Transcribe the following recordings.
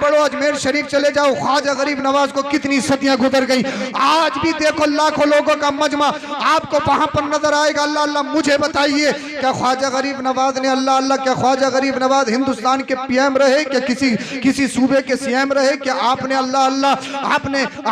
बढ़ो, अजमेर शरीफ चले जाओ, ख्वाजा गरीब नवाज को कितनी सदियां गुजर गई, आज भी देखो लाखों लोगों का मजमा आपको वहां पर नजर आएगा। अल्लाह अल्लाह, मुझे बताइए क्या ख्वाजा गरीब नवाज ने, अल्लाह अल्लाह, क्या ख्वाजा गरीब नवाज हिंदुस्तान के पीएम रहे, क्या किसी सूबे के सीएम रहे, क्या आपने अल्लाह अल्लाह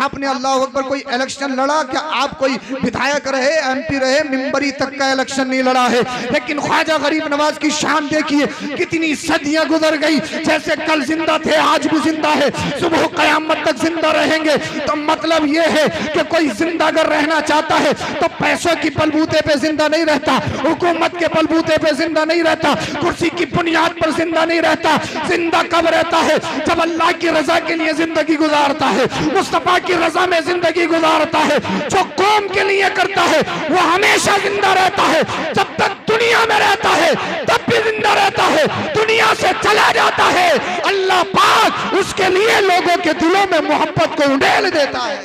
आपने अल्लाह अकबर कोई इलेक्शन लड़ा, क्या आप कोई विधायक रहे, एमपी रहे, मिंबरी तक का इलेक्शन नहीं लड़ा है। लेकिन ख्वाजा गरीब नवाज की शान देखिए, कितनी सदियां गुजर गई, जैसे कल जिंदा थे आज भी जिंदा है, सुबह कयामत तक जिंदा रहेंगे। तो मतलब यह है कि कोई जिंदा अगर रहना चाहता है तो पैसों की बलबूते पे जिंदा नहीं रहता, हुकूमत के बलबूते पे जिंदा नहीं रहता, कुर्सी की बुनियाद पर जिंदा नहीं रहता। जिंदा कब रहता है? जब अल्लाह की रजा के लिए जिंदगी गुजारता है, मुस्तफा की रजा में जिंदगी गुजारता है, जो कौम के लिए करता है वो हमेशा जिंदा रहता है। जब तक दुनिया में रहता है तब भी जिंदा रहता है, दुनिया से चला जाता है अल्लाह पाक उसके लिए लोगों के दिलों में मोहब्बत को उड़ेल देता है।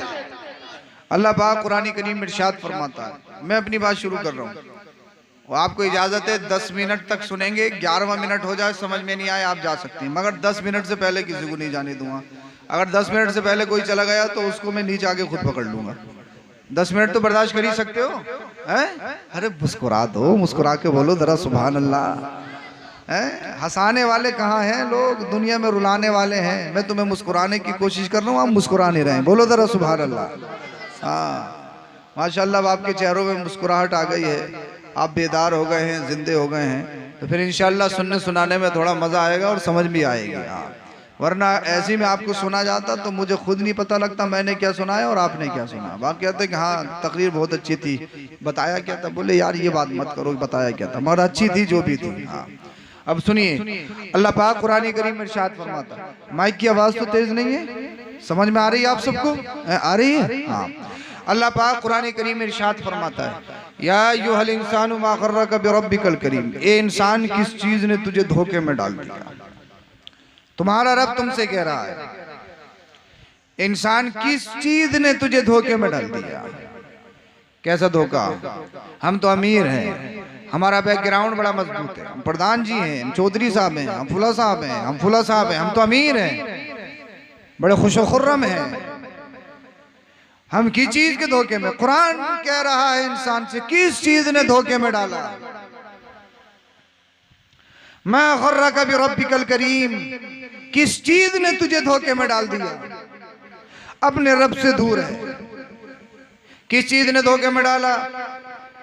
अल्लाह पाक कुरान करीम में इरशाद फरमाता है, मैं अपनी बात शुरू कर रहा हूँ, आपको इजाजत है 10 मिनट तक सुनेंगे, 11वां मिनट हो जाए समझ में नहीं आए आप जा सकते हैं, मगर 10 मिनट से पहले किसी को नहीं जाने दूंगा। अगर 10 मिनट से पहले कोई चला गया तो उसको मैं नीचे आके खुद पकड़ लूंगा। 10 मिनट तो बर्दाश्त कर ही सकते हो हैं? अरे मुस्कुरा दो, मुस्कुरा के बोलो जरा सुभान अल्लाह। हंसाने वाले कहाँ हैं लोग, दुनिया में रुलाने वाले हैं। मैं तुम्हें मुस्कुराने की कोशिश कर रहा हूँ, आप मुस्कुरा नहीं रहे, बोलो जरा सुभान अल्लाह। हाँ माशाल्लाह, आपके चेहरों में मुस्कुराहट आ गई है, आप बेदार हो गए हैं, जिंदे हो गए हैं, तो फिर इंशाल्लाह सुनने सुनाने में थोड़ा मज़ा आएगा और समझ भी आएगी। हाँ, वरना ऐसे में आपको सुना जाता तो मुझे खुद नहीं पता लगता मैंने क्या सुना है और आपने क्या सुना। आप कहते कि हाँ तकरीर बहुत अच्छी थी, बताया क्या था, बोले यार ये बात मत करो, बताया क्या था, मगर अच्छी थी जो भी थी। हाँ अब सुनिए, अल्लाह पाक कुरान करीम में इरशाद फरमाता है, माइक की आवाज़ तो तेज़ नहीं है, समझ में आ रही है आप सबको? आ रही है? हाँ, अल्लाह पाक कुरान करीम में इरशाद फरमाता है, या अय्युहल इंसानु मा गर्रक बिरब्बिकल करीम, ए इंसान किस चीज ने तुझे धोखे में डाल दिया। तुम्हारा रब तुमसे कह रहा है, इंसान किस चीज ने तुझे धोखे में डाल दिया। कैसा धोखा? हम तो अमीर हैं, हमारा बैकग्राउंड बड़ा मजबूत है, हम प्रधान जी हैं, हम चौधरी साहब हैं, हम फुला साहब हैं, हम फुला साहब हैं, हम तो अमीर हैं, बड़े खुशो-खुर्रम हैं। हम किस चीज के धोखे में? कुरान कह रहा है इंसान से किस चीज ने धोखे में डाला। मैं गर्रक बिरब्बिकल करीम, किस चीज ने तुझे धोखे में डाल दिया? अपने रब से दूर है। किस चीज ने धोखे में डाला?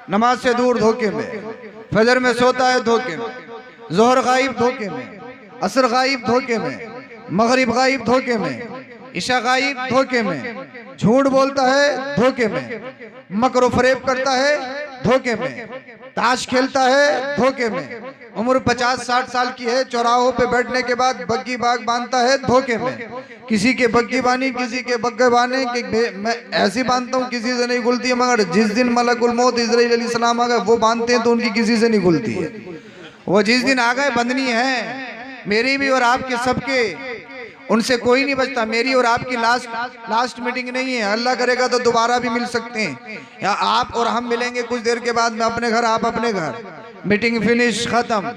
नमाज से दूर धोखे में, फजर में सोता है धोखे में, जोहर गायब धोखे में, असर गायब धोखे में, मगरिब गायब धोखे में, ईशा गायब धोखे में, झूठ बोलता है धोखे में, मकर फरेब करता है धोखे में, ताश खेलता है धोखे में, उम्र 50-60 साल की है, चौराहों पे बैठने के बाद बग्गी बाग बांधता है धोखे में। किसी के बग्गी बानी, किसी के बग्गे बाने, मैं ऐसी बांधता हूँ किसी से नहीं खुलती है, मगर जिस दिन मलकुल मौत इजराइल अलैहिस्सलाम आ गए वो बांधते हैं तो उनकी किसी से नहीं खुलती है। वो जिस दिन आ गए बंधनी है, मेरी भी और आपके सबके, उनसे कोई नहीं बचता। मेरी और आपकी लास्ट मीटिंग नहीं है, अल्लाह करेगा तो दोबारा भी मिल सकते हैं, या आप और हम मिलेंगे कुछ देर के बाद, मैं अपने घर आप अपने घर, मीटिंग फिनिश खत्म,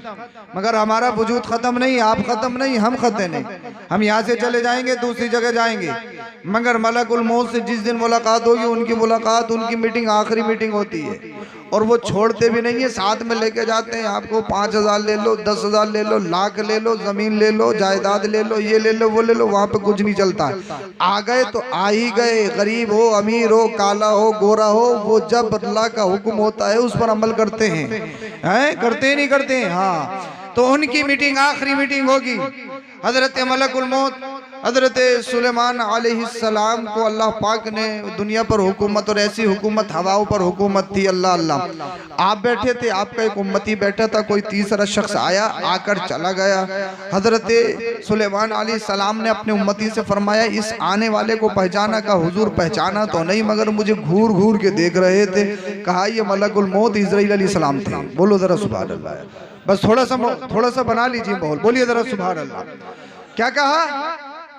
मगर हमारा वजूद खत्म नहीं, आप खत्म नहीं, हम खत्म नहीं। हम यहाँ से चले जाएंगे, दूसरी जगह जाएंगे, मगर मलकुल मौत से जिस दिन मुलाकात होगी, उनकी मुलाकात, उनकी मीटिंग आखिरी मीटिंग होती है, और वो छोड़ते भी नहीं है, साथ में लेके जाते हैं। आपको 5000 ले लो, 10,000 ले लो, लाख ले लो, जमीन ले लो, जायदाद ले लो, ये ले लो, वो ले लो, वहाँ पे कुछ नहीं चलता। आ गए तो आ ही गए, गरीब हो, अमीर हो, काला हो, गोरा हो, वो जब अल्लाह का हुक्म होता है उस पर अमल करते हैं, करते नहीं करते हैं। हाँ, तो उनकी मीटिंग आखिरी मीटिंग होगी। हजरत मलकुल मौत हजरत सुलेमान अलैहिस्सलाम को अल्लाह पाक ने दुनिया पर हुकूमत, और ऐसी हुकूमत हवाओं पर हुकूमत थी। अल्लाह अल्लाह, आप बैठे थे, आपका एक उम्मती बैठा था, कोई तीसरा शख्स आया, आकर चला गया। हजरत सुलेमान अलैहिस्सलाम ने अपने उम्मती से फरमाया, इस आने वाले को पहचाना? का हुजूर पहचाना तो नहीं, मगर मुझे घूर घूर के देख रहे थे। कहा ये मलकुल मौत इजराइल अलैहिस्सलाम थे। बोलो जरा सुभान अल्लाह। बस थोड़ा सा बना लीजिए माहौल, बोलिए जरा सुभान अल्लाह। क्या कहा?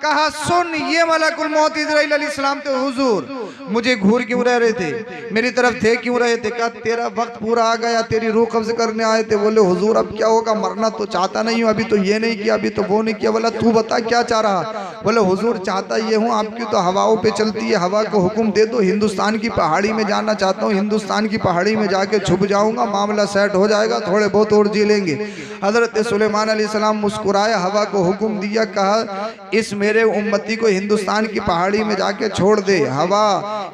कहा सुन ये मलकुल मौत इजराइल अलैहिस्सलाम तो हुजूर मुझे घूर क्यों रह रहे थे, मेरी तरफ थे क्यों रहे थे? कहा तेरा वक्त पूरा आ गया, तेरी रूह कब्ज करने आए थे। बोले हुजूर अब क्या होगा, मरना तो चाहता नहीं हूँ, अभी तो ये नहीं किया, अभी तो वो नहीं किया। बोला तू बता क्या चाह रहा? बोले हुजूर चाहता ये हूँ, आपकी तो हवाओं पे चलती है, हवा को हुक्म दे दो, हिंदुस्तान की पहाड़ी में जाना चाहता हूँ, हिंदुस्तान की पहाड़ी में जाके छुप जाऊंगा, मामला सेट हो जाएगा, थोड़े बहुत और जी लेंगे। हजरत सुलेमान अलैहिस्सलाम मुस्कुराए, हवा को हुक्म दिया, कहा इस मेरे उम्मती को हिंदुस्तान की पहाड़ी में जाके छोड़ दे। हवा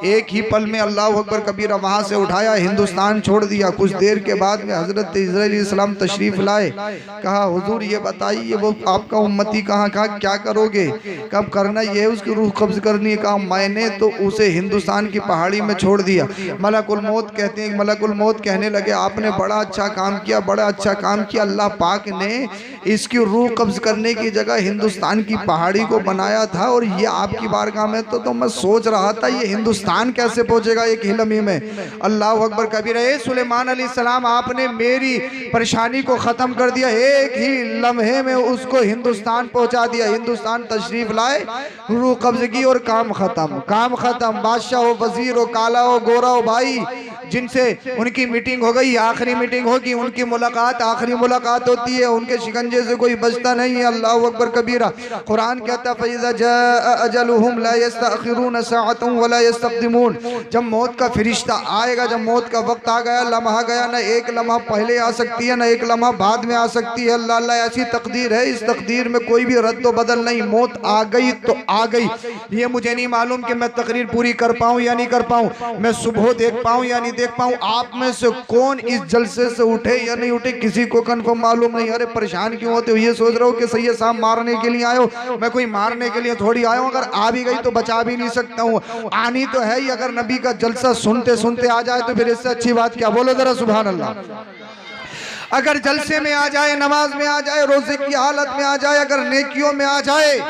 एक ही पल में अल्लाह अकबर कबीरा वहां से उठाया, हिंदुस्तान छोड़ दिया। कुछ देर के बाद में हजरत इजराइल अलैहिस्सलाम तशरीफ लाए। कहा हुजूर ये बताइए वो आपका उम्मती कहाँ? कहा क्या करोगे? कब करना ये है, उसकी रूह कब्ज करनी है। कहा मैंने तो उसे हिंदुस्तान की पहाड़ी में छोड़ दिया। मलकुल मौत कहते हैं, मलकुल मौत कहने लगे आपने बड़ा अच्छा काम किया, बड़ा अच्छा काम किया। अल्लाह पाक ने इसकी रूह कब्ज करने की जगह हिंदुस्तान की पहाड़ी को बनाया था, और ये आपकी बारगाह में तो मैं सोच रहा था ये हिंदुस्तान कैसे पहुंचेगा एक ही लम्हे में। अल्लाह अकबर कबीर। ए सुलेमान अलैहिस्सलाम आपने मेरी परेशानी को ख़त्म कर दिया, एक ही लम्हे में उसको हिंदुस्तान पहुंचा दिया। हिंदुस्तान तशरीफ लाए, रूह कब्ज की और काम ख़त्म, काम ख़त्म। बादशाह हो, वजीर हो, काला हो, गोरा हो, भाई जिनसे उनकी मीटिंग हो गई, आखिरी मीटिंग होगी, उनकी मुलाकात आखिरी मुलाकात होती है, उनके शिकंजे से कोई बचता नहीं है। अल्लाह अकबर कबीरा। कुरान कहता है फइज़ा जाअ अजलुहुम ला यस्तअखिरून सअतन वला यस्तक़दिमून। जब मौत का फरिश्ता आएगा, जब मौत का वक्त आ गया, लम्हा गया, ना एक लम्हा पहले आ सकती है, ना एक लम्हा बाद में आ सकती है। अल्लाह अल्लाह ऐसी तकदीर है, इस तकदीर में कोई भी रद्द बदल नहीं। मौत आ गई तो आ गई। ये मुझे नहीं मालूम कि मैं तकरीर पूरी कर पाऊँ या नहीं कर पाऊँ, मैं सुबह देख पाऊँ या नहीं देख पाऊँ। आप में से कौन इस जलसे से उठे या नहीं उठे किसी को कंफर्म मालूम नहीं। अरे परेशान क्यों होते हो? ये सोच रहे हो कि सैयद साहब मारने के लिए आए हो? मैं कोई मारने के लिए थोड़ी आया हूँ, अगर आ भी गई तो बचा भी नहीं सकता हूँ। आनी तो है ही, अगर नबी का जलसा सुनते सुनते आ जाए तो फिर इससे अच्छी बात क्या? बोलो जरा सुभान अल्लाह। अगर जलसे में आ जाए, नमाज में आ जाए, रोजे की हालत में आ जाए, अगर नेकियों में आ जाए,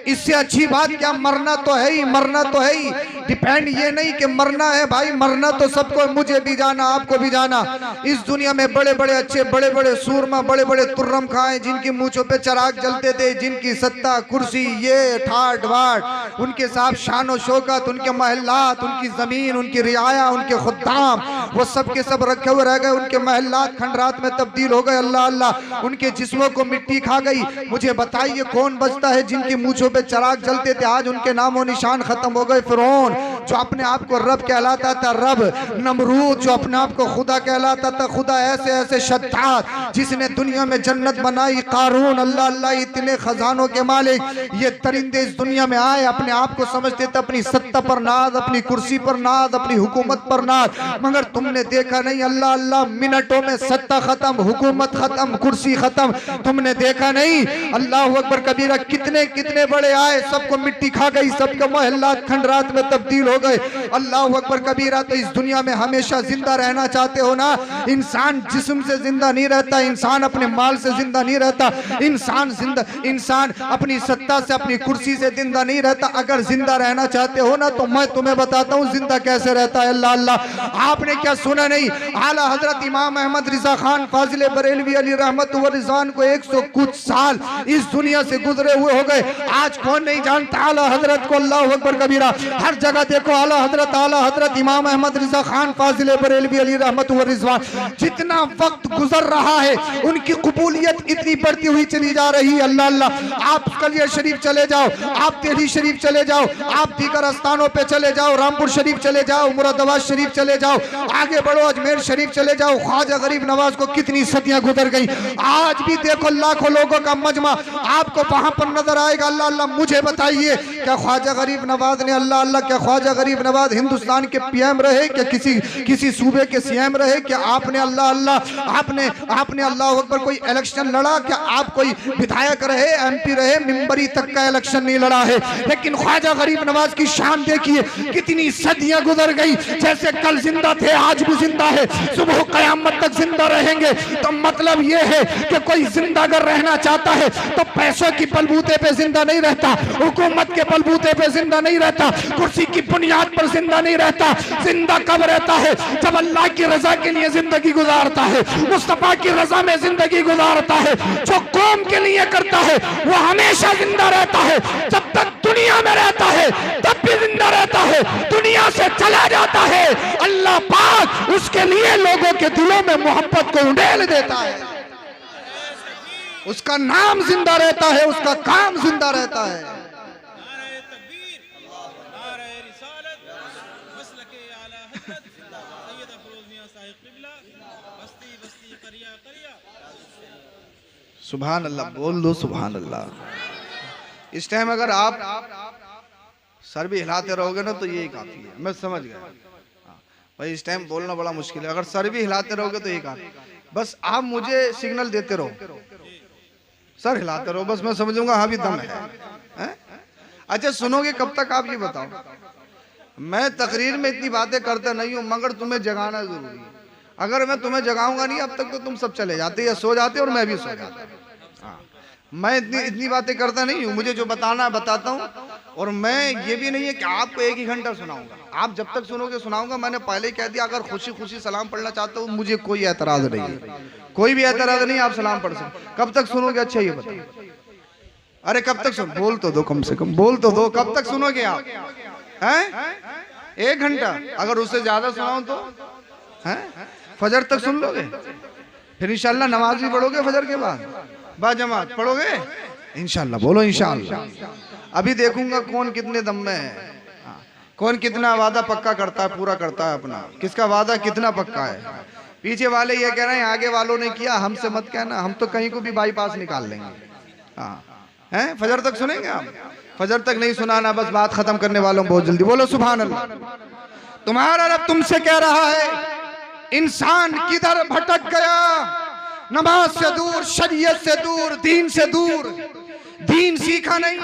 इससे अच्छी बात क्या? मरना तो है ही, मरना तो है ही। डिपेंड ये नहीं कि मरना है भाई, मरना तो सबको, मुझे भी जाना, आपको भी जाना। इस दुनिया में बड़े बड़े अच्छे, बड़े बड़े सूरमा, बड़े बड़े तुर्रम खाए, जिनकी मूंछों पे चराग जलते थे, जिनकी सत्ता कुर्सी ये ठाट बाट, उनके साथ शान और शौकत, उनके महल्लात, उनकी जमीन, उनकी रियाया, उनके खुद्दाम, वो सब के सब रखे हुए रह गए। उनके महल्लात खंडरात में तब्दील हो गए। अल्लाह अल्लाह, उनके जिस्मों को मिट्टी खा गई। मुझे बताइए कौन बचता है जिनकी मूंछों पे चराग जलते थे? आज उनके नामो निशान खत्म हो गए। फिरौन जो अपने आप को रब कहलाता था, रब। नमरूद जो अपने आप को खुदा कहलाता था, खुदा। ऐसे ऐसे शद्दाद जिसने दुनिया में जन्नत बनाई। कारून, अल्लाह अल्लाह, इतने खजानों के मालिक, ये तरिंदे इस दुनिया में आए, अपने आप को समझते थे अपनी सत्ता पर नाज, अपनी कुर्सी पर नाज, अपनी हुकूमत पर नाज। मगर तुमने देखा नहीं, अल्लाह अल्लाह, मिनटों में सत्ता खत्म, हुकूमत खत्म, कुर्सी खत्म। तुमने देखा नहीं? अल्लाह अकबर कबीरा। कितने कितने बड़े आए, सबको मिट्टी खा गई, सबके मोहल्लात खंडरात में तब्दील हो गए। अल्लाह अकबर कबीरा। तो इस दुनिया में हमेशा जिंदा रहना चाहते हो ना? इंसान जिस्म से जिंदा नहीं रहता, इंसान अपने माल से जिंदा नहीं रहता, इंसान अपनी सत्ता से, अपनी कुर्सी से जिंदा नहीं रहता। अगर जिंदा रहना चाहते हो ना तो मैं तुम्हें बताता हूँ जिंदा कैसे रहता है। अल्लाह अल्लाह, आपने क्या सुना नहीं? आला हजरत इमाम अहमद रिजा खान फाजिल बरेलवी अली रहमत व रिजवान को 100 कुछ साल इस दुनिया से गुजरे हुए हो गए। आज कौन नहीं जानता आला हजरत को? अल्लाह अकबर कबीरा। हर जगह देखो आला हजरत इमाम अहमद रिजा खान फाजिल बरेलवी अली रहमत व रिजवान। जितना वक्त गुजर रहा है उनकी कबूलियत इतनी बढ़ती हुई चली जा रही है। अल्लाह अल्लाह, आप कलिया शरीफ चले जाओ, आप टेढ़ी शरीफ चले जाओ, आप दीगर स्थानों पे चले जाओ, रामपुर शरीफ चले जाओ, मुरादाबाद शरीफ चले जाओ, आगे बढ़ो अजमेर शरीफ चले जाओ। ख्वाजा गरीब नवाज को कितनी सदियां गुजर गई, आज भी देखो लाखों लोगों का मजमा आपको वहां पर नजर आएगा। अल्लाह अल्लाह, मुझे बताइए क्या ख्वाजा गरीब नवाज ने, अल्लाह अल्लाह, क्या ख्वाजा गरीब नवाज हिंदुस्तान के पीएम रहे? क्या किसी सूबे के सीएम रहे? क्या आपने अल्लाह अल्लाह, आपने अल्लाह अकबर कोई इलेक्शन लड़ा? क्या आप कोई विधायक रहे, एमपी रहे? मिंबरी तक का इलेक्शन नहीं लड़ा है। लेकिन ख्वाजा गरीब नवाज की शान देखिए, कितनी सदियां गुजर गई, जैसे कल जिंदा थे आज भी जिंदा है, सुबह कयामत तक जिंदा रहेंगे। तो मतलब ये है कि कोई जिंदा अगर रहना चाहता है तो पैसों की बलबूते पे जिंदा नहीं रहता, हुकूमत के बलबूते पे जिंदा नहीं रहता, कुर्सी की बुनियाद पर जिंदा नहीं रहता। जिंदा कब रहता है? जब अल्लाह की रजा के लिए जिंदगी गुजारता है, मुस्तफा की रजा में जिंदगी गुजारता है। जो कौम के लिए करता है वो हमेशा जिंदा रहता है। जब तक से चला जाता है, अल्लाह पाक उसके लिए लोगों के दिलों में मोहब्बत को उंडेल देता है। उसका नाम जिंदा रहता है, उसका काम जिंदा रहता है। सुभान अल्लाह बोल दो, सुभान अल्लाह। इस टाइम अगर आप सर भी हिलाते रहोगे ना तो यही काफी है। मैं समझ गया भाई, इस टाइम बोलना बड़ा मुश्किल है। अगर सर भी हिलाते रहोगे तो यही काफी, बस आप मुझे सिग्नल देते रहो, सर हिलाते रहो, बस मैं समझूंगा हाँ भी दम है। अच्छा सुनोगे कब तक आप ये बताओ। मैं तकरीर में इतनी बातें करता नहीं हूँ, मगर तुम्हें जगाना जरूरी है। अगर मैं तुम्हें जगाऊंगा नहीं अब तक तो तुम सब चले जाते या सो जाते और मैं भी सो जाता। हाँ, मैं इतनी बातें करता नहीं हूँ, मुझे जो बताना है बताता हूँ। और मैं ये भी नहीं है कि आपको एक ही घंटा सुनाऊंगा, आप जब तक सुनोगे सुनाऊंगा। मैंने पहले ही कह दिया, अगर खुशी खुशी सलाम पढ़ना चाहते हो मुझे कोई एतराज नहीं है, कोई भी एतराज नहीं, आप सलाम पढ़ सकते। कब तक सुनोगे अच्छा ये बताओ। अरे कब तक सुन, बोल तो दो, कम से कम बोल तो दो, कब तक सुनोगे आप हैं? 1 घंटा, अगर उससे ज्यादा सुनाऊं तो हैं फजर तक सुन लोगे, फिर इंशाल्लाह नमाज भी पढ़ोगे फजर के बाद, बाजमात पढ़ोगे इंशाल्लाह। बोलो इंशाल्लाह। अभी देखूंगा कौन कितने दम में है, कौन कितना वादा पक्का करता है, पूरा करता है अपना, किसका वादा कितना पक्का है। पीछे वाले ये कह रहे हैं आगे वालों ने किया, हमसे मत कहना, हम तो कहीं को भी बाईपास निकाल लेंगे। हाँ हैं, फजर तक सुनेंगे आप? फजर तक नहीं सुनाना, बस बात खत्म करने वालों बहुत जल्दी। बोलो सुभान अल्लाह। तुम्हारा रब तुमसे कह रहा है इंसान किधर भटक गया, नमाज से दूर, शरीयत से दूर, दीन से दूर। दीन सीखा नहीं,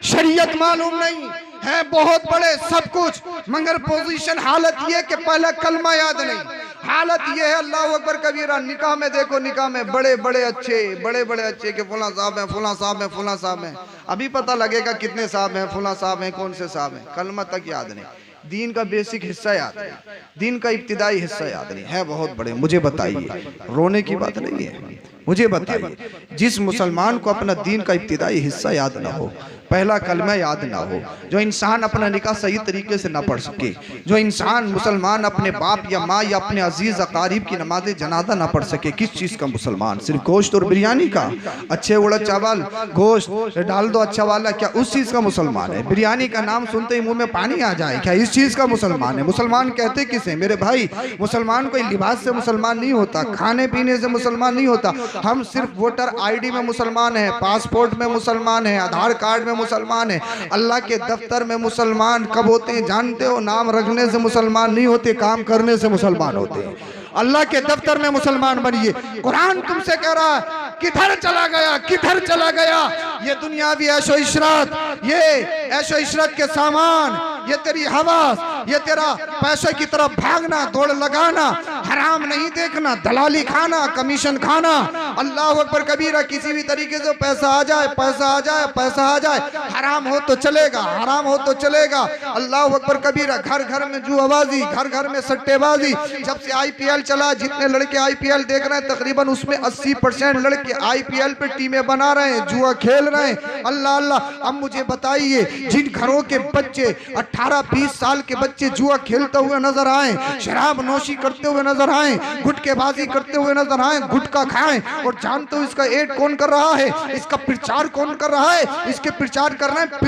शरीयत मालूम नहीं है, बहुत बड़े सब कुछ, मगर पोजीशन हालत ये कि पहला कलमा याद नहीं। हालत ये है अल्लाह अकबर कबीरा। निकाह में देखो, निकाह में बड़े बड़े अच्छे कि फुला साहब है, फुला साहब है, फुला साहब है। अभी पता लगेगा कितने साहब हैं, फुला साहब हैं, कौन से साहब हैं। कलमा तक याद नहीं, दीन का बेसिक हिस्सा याद नहीं, दीन का इब्तिदाई हिस्सा याद नहीं है। बहुत बड़े, मुझे बताइए, रोने की बात नहीं है, मुझे बताइए, जिस मुसलमान को अपना दीन का इब्तिदाई हिस्सा याद ना हो, पहला कलमा याद ना हो, जो इंसान अपना निकाह सही तरीके से ना पढ़ सके, जो इंसान मुसलमान अपने बाप या माँ या अपने अजीज अकारीब की नमाज जनाजा ना पढ़ सके, किस चीज़ का मुसलमान? सिर्फ गोश्त और बिरयानी का, अच्छे उड़द चावल गोश्त डाल दो अच्छा वाला, क्या उस चीज़ का मुसलमान है? बिरयानी का नाम सुनते ही मुंह में पानी आ जाए, क्या इस चीज़ का मुसलमान है? मुसलमान कहते किसे मेरे भाई? मुसलमान कोई लिबास से मुसलमान नहीं होता, खाने पीने से मुसलमान नहीं होता। हम सिर्फ वोटर ID में मुसलमान है, पासपोर्ट में मुसलमान है, आधार कार्ड में मुसलमान है। अल्लाह के दफ्तर में मुसलमान कब होते हैं जानते हो? नाम रखने से मुसलमान नहीं होते, काम करने से मुसलमान होते हैं। अल्लाह के दफ्तर में मुसलमान बनिए। कुरान तुमसे कह रहा है किधर चला गया, किधर चला गया ये दुनियावी ऐशो इशरत, ये ऐशो इशरत के सामान, ये तेरी हवास, ये तेरा पैसे की तरफ भागना, दौड़ लगाना, हराम नहीं देखना, दलाली खाना, कमीशन खाना। अल्लाह अकबर कबीरा। किसी भी तरीके से पैसा आ जाए, पैसा आ जाए, पैसा आ जाए, हराम हो तो चलेगा, हराम हो तो चलेगा। अल्लाह अकबर कबीरा। घर घर में जुआबाजी, घर घर में सट्टेबाजी। जब से IPL चला, जितने लड़के IPL देख रहे हैं तकरीबन उसमें 80% लड़के IPL पे टीमें बना रहे हैं, जुआ खेल रहे हैं। अल्लाह अल्लाह। अब मुझे बताइए, जिन घरों के बच्चे 18-20 साल के बच्चे जुआ खेलते हुए नजर आए, शराब नोशी करते हुए नजर आए, गुटकेबाजी करते हुए नजर आए, गुटखा खाएं, और जानते हो इसका एड कौन कर रहा है, इसका प्रचार कौन कर रहा है? इसके प्रचार कर रहे हैं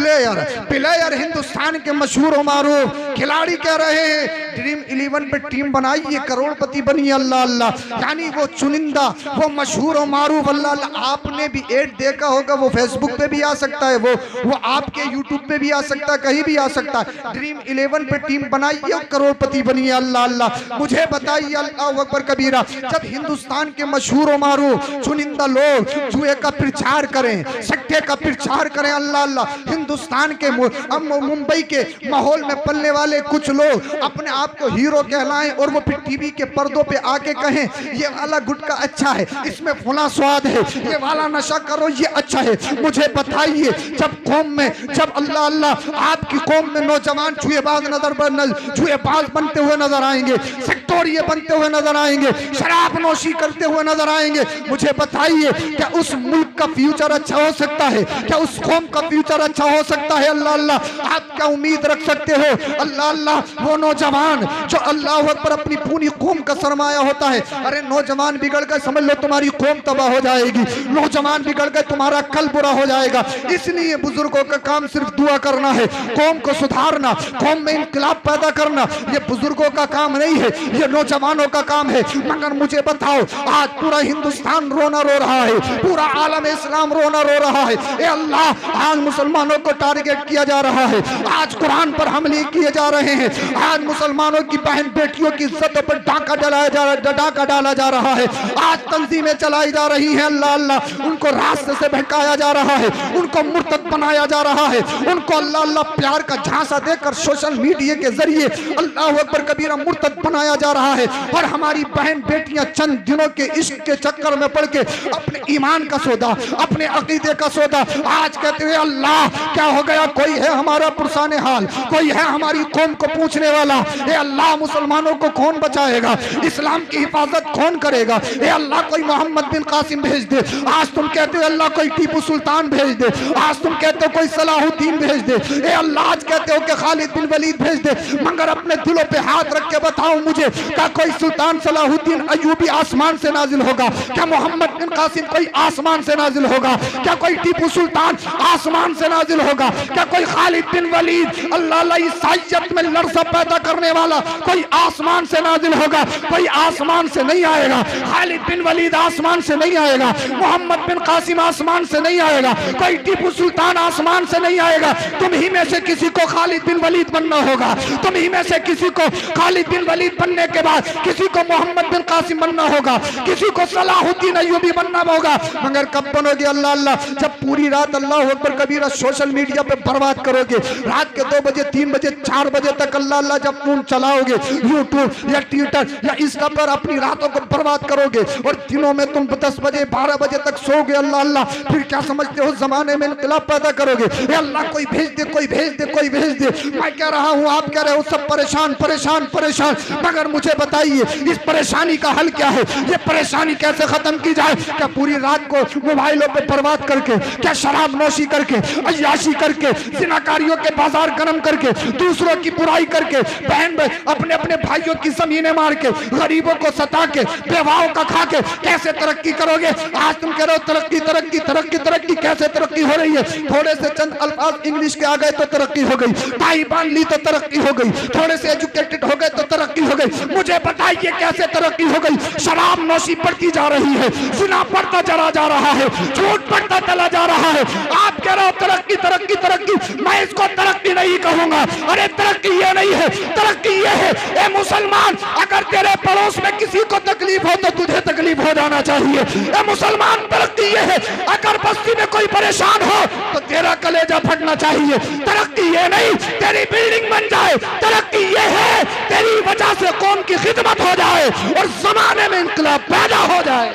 प्लेयर, हिंदुस्तान के मशहूर और मारूफ खिलाड़ी कह रहे हैं ड्रीम 11 पे टीम बनाइए, करोड़पति बनिए। अल्लाह अल्लाह। यानी वो चुनिंदा, वो मशहूर और मारूफ, अल्लाह अल्लाह। आपने भी एड देखा होगा, वो फेसबुक पे भी आ सकता है, वो आपके यूट्यूब पे भी आ सकता है, कहीं भी आ सकता है। ड्रीम 11 पे टीम बनाइए और करोड़पति बनिए। अल्लाह अल्लाह। मुझे बताइए अल्लाह अकबर कबीरा, जब हिंदुस्तान के मशहूर और मारूफ चुनिंदा लोग जुए का प्रचार करें, सट्टे का प्रचार करें, अल्लाह अल्लाह। हिंदुस्तान के मुंबई के माहौल में पलने वाले कुछ लोग अपने आप को हीरो कहलाएं और वो फिर टीवी के पर्दों पे आके कहें ये वाला गुटखा अच्छा है, इसमें फला स्वाद है, ये वाला नशा करो ये अच्छा है। मुझे बताइए, जब कौम में, जब अल्लाह अल्लाह आपकी कौम में नौजवान जुएबाज बनते हुए नजर आएंगे, सेक्टोरिये बनते हुए नजर आएंगे, शराब नोशी करते हुए नजर आएंगे, मुझे बताइए क्या उस मुल्क का फ्यूचर अच्छा हो सकता है? क्या उस कौम का फ्यूचर अच्छा हो सकता है? अल्लाह अल्लाह आप क्या उम्मीद रख सकते हो? अल्लाह अल्लाह वो नौजवान जो अल्लाह अकबर अपनी पूरी कौम का सरमाया होता है। अरे नौजवान बिगड़ गए, समझ लो तुम्हारी कौम तबाह हो जाएगी। नौजवान बिगड़ गए, तुम्हारा कल बुरा हो जाएगा। इसलिए बुजुर्गों का काम सिर्फ दुआ करना है, कौम को सुधारना, कौम में इंकलाब पैदा करना। ये बुजुर्गों का काम नहीं है, ये नौजवानों का काम है। मगर मुझे बताओ, आज पूरा हिंदुस्तान रोना रो रहा है, पूरा आलम इस्लाम रोना रो रहा है। ए अल्लाह, आज मुसलमानों को टारगेट किया जा रहा है, आज कुरान पर हमले किए जा रहे हैं, आज मुसलमानों की बहन बेटियों की इज्जतों पर डाका डाला जा रहा है, आज तंजीमें चलाई जा रही हैं। अल्लाह अल्लाह उनको रास्ते से भटकाया जा रहा है, उनको मुर्तद बनाया जा रहा है, उनको अल्लाह अल्लाह प्यार का झांसा देकर सोशल मीडिया के जरिए अल्लाह अकबर कबीरा मुर्तद बनाया जा रहा है। और हमारी बहन बेटियां चंद दिनों के इश्क के चक्कर में पड़ के अपने ईमान का सौदा, अपने अकीदे का सौदा, आज कहते हैं अल्लाह क्या हो गया, कोई है हमारा पुरसाने हाल, कोई है हमारी कौम को पूछने वाला। ए अल्लाह, मुसलमानों को कौन बचाएगा? इस्लाम की हिफाजत कौन करेगा? ए अल्लाह, कोई मोहम्मद बिन कासिम भेज दे। आज तुम कहते हो अल्लाह कोई टीपू सुल्तान भेज दे, आज तुम कहते हो कोई सलाहुद्दीन भेज दे। ए अल्लाह, आज कहते हो कि खालिद बिन वलीद भेज दे। मगर अपने दिलों पे हाथ रख के बताओ मुझे, क्या कोई सुल्तान सलाहुद्दीन अयूबी आसमान से नाजिल होगा? क्या मोहम्मद बिन कासिम कोई आसमान से नाजिल होगा? क्या कोई टीपू सुल्तान आसमान से नाजिल होगा? क्या कोई खालिद बिन वलीद अल्लाह ईसाइयत में लरसा पैदा करने वाला कोई आसमान से नाजिल होगा? कोई आसमान से नहीं आएगा। खालिद बिन वलीद आसमान से नहीं आएगा, मोहम्मद बिन कासिम आसमान से नहीं आएगा, कोई टीपू सुल्तान आसमान से नहीं आएगा। तुम ही में से किसी को खालिद बिन वलीद बनना होगा, तुम ही में से किसी को खालिद बिन वलीद बनने के बाद किसी को मोहम्मद बिन कासिम बनना होगा, किसी को सलाहुद्दीन अय्यूबी बनना होगा। मगर कब बनोगे? अल्लाह अल्लाह, जब पूरी रात अल्लाह अकबर कबीरा सोशल मीडिया पे बर्बाद करोगे, रात के 2 बजे 3 बजे 4 बजे तक अल्लाह अल्लाह जब फोन चलाओगे, यूट्यूब या ट्विटर या इंस्टा पर अपनी रातों को बर्बाद करोगे और दिनों में तुम 10 बजे 12 बजे तक सोओगे, अल्लाह अल्लाह, फिर क्या समझते हो जमाने में इंकलाब पैदा करोगे? अल्लाह कोई भेज दे, कोई भेज दे, कोई भेज दे। मैं कह रहा हूँ, आप कह रहे हो सब परेशान परेशान परेशान, मगर मुझे बताइए इस परेशानी का हल क्या है? ये परेशानी कैसे खत्म की जाए? क्या पूरी रात को मोबाइलों पे बर्बाद करके, क्या शराब नोशी करके, अय्याशी करके, जिनाकारियों के बाजार गरम करके, दूसरों की बुराई करके, बहन अपने अपने भाइयों की जमीनें मार के, गरीबों को सता के, बेवाओं का खा के कैसे तरक्की करोगे? आज तुम कह रहे हो तरक्की तरक्की तरक्की तरक्की, कैसे तरक्की हो रही है? थोड़े से चंद अल्फाज इंग्लिश के आ गए तो तरक्की हो गई, टाई बांध ली तो तरक्की हो गई, थोड़े से एजुकेटेड हो गए तो तरक्की हो गई। मुझे बताइए कैसे तरक्की हो गई? शराब नोशी बढ़ती जा रही है, जिना बढ़ता चला जा रहा है, झूठ बढ़ता चला जा रहा है। आप कह रहे हो तरक्की तरक्की तरक्की, मैं इसको तरक्की नहीं कहूंगा। अरे तरक्की ये नहीं है, तरक्की ये है, ए मुसलमान, अगर तेरे पड़ोस में किसी को तकलीफ हो तो तुझे तकलीफ हो जाना चाहिए। ए मुसलमान, तरक्की ये है, अगर बस्ती में कोई परेशान हो तो तेरा कलेजा फटना चाहिए। तरक्की ये नहीं तेरी बिल्डिंग बन जाए, तरक्की ये है तेरी वजह से कौम की खिदमत हो जाए और जमाने में इंकलाब पैदा हो जाए।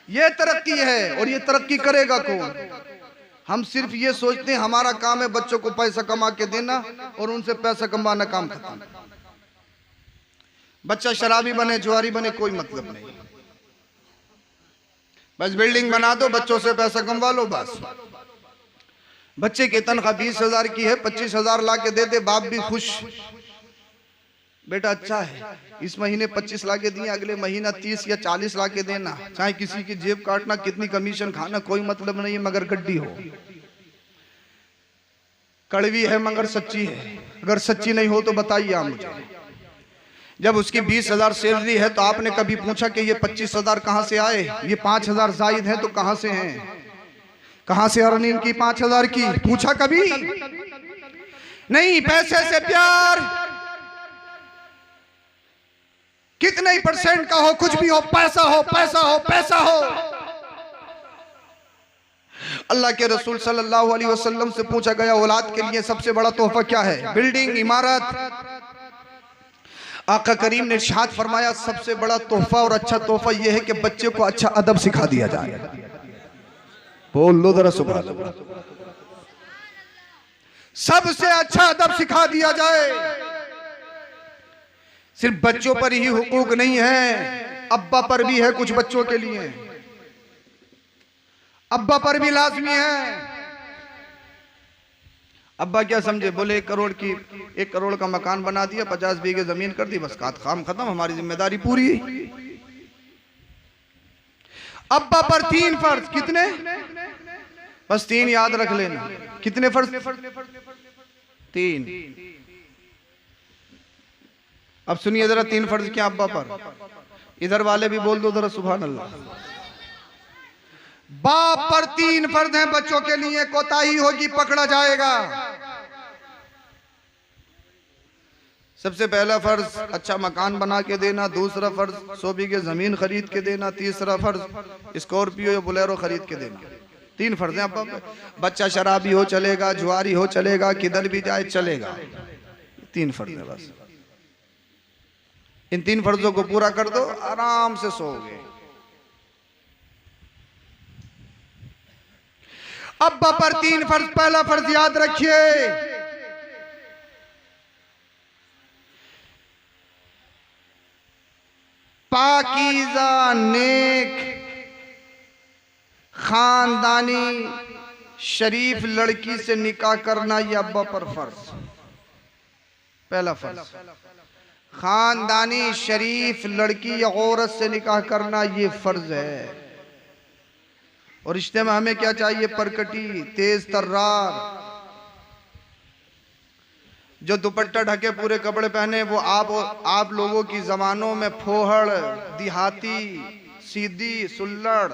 ये तरक्की है। और ये तरक्की करेगा कौन? हम सिर्फ ये सोचते हैं हमारा काम है बच्चों को पैसा कमा के देना और उनसे पैसा कमाना काम खत्म। बच्चा शराबी बने, जुआरी बने, कोई मतलब नहीं। बस बिल्डिंग बना दो, बच्चों से पैसा कमवा लो, बस। बच्चे की तनख्वाह 20,000 की है, 25,000 ला के दे दे, बाप भी खुश, बेटा अच्छा है, इस महीने 25 ला के दिए, अगले महीना 30 या 40 ला के देना, चाहे किसी की जेब काटना, कितनी कमीशन खाना, कोई मतलब नहीं है, मगर गड्डी हो। कड़वी है मगर सच्ची है। अगर सच्ची नहीं हो तो बताइए आप मुझे। जब उसकी 20,000 सैलरी है तो आपने कभी पूछा कि ये 25,000 कहां से आए? ये 5,000 जायद है तो कहां से हैं? कहां से अर्निंग की 5,000 की? पूछा कभी नहीं। पैसे से प्यार कितने % का हो, कुछ भी हो, पैसा हो पैसा हो पैसा हो। अल्लाह के रसूल सल्लल्लाहु अलैहि वसल्लम से पूछा गया औलाद के लिए सबसे बड़ा तोहफा क्या है? बिल्डिंग, इमारत? आका करीम ने इरशाद फरमाया सबसे बड़ा तोहफा और अच्छा तोहफा यह है कि बच्चे को अच्छा अदब सिखा दिया जाए। बोल लो जरा सुभान अल्लाह। सबसे अच्छा अदब सिखा दिया जाए। सिर्फ बच्चों पर ही हुकूक नहीं है, अब्बा पर भी है। कुछ बच्चों के लिए अब्बा पर भी लाजमी है। अब्बा क्या समझे? बोले 1 करोड़ का मकान बना दिया, 50 बीघे जमीन कर दी, बस काम खत्म, हमारी जिम्मेदारी पूरी। अब्बा पर 3 फर्ज। कितने? बस 3 याद रख लेना। कितने फर्ज? 3। अब सुनिए जरा 3 फर्ज क्या अब्बा पर। इधर वाले भी बोल दो जरा सुभान अल्लाह। बाप पर 3 फर्ज हैं बच्चों के लिए, कोताही होगी पकड़ा जाएगा। सबसे पहला फर्ज अच्छा मकान बना के देना, दूसरा फर्ज 100 बीघे जमीन खरीद के देना, तीसरा फर्ज स्कॉर्पियो या बोलेरो खरीद के देना। 3 फर्ज हैं अब्बा। बच्चा शराबी हो चलेगा, जुआरी हो चलेगा, किधर भी जाए चलेगा। 3 फर्ज है बस। इन 3 फर्जों को पूरा कर दो, आराम से सोओगे। अब्बा पर 3 फर्ज। पहला फर्ज याद रखिए, पाकीज़ा नेक खानदानी शरीफ लड़की से निकाह करना, यह अब्बा पर फर्ज। पहला फर्ज खानदानी शरीफ लड़की या औरत से निकाह करना, यह फर्ज है। और रिश्ते में हमें क्या चाहिए? परकटी, तेज तर्रार, जो दुपट्टा ढके पूरे कपड़े पहने। वो आप लोगों की जमानों में फोहड़, दिहाती, सीधी, सुल्लड़,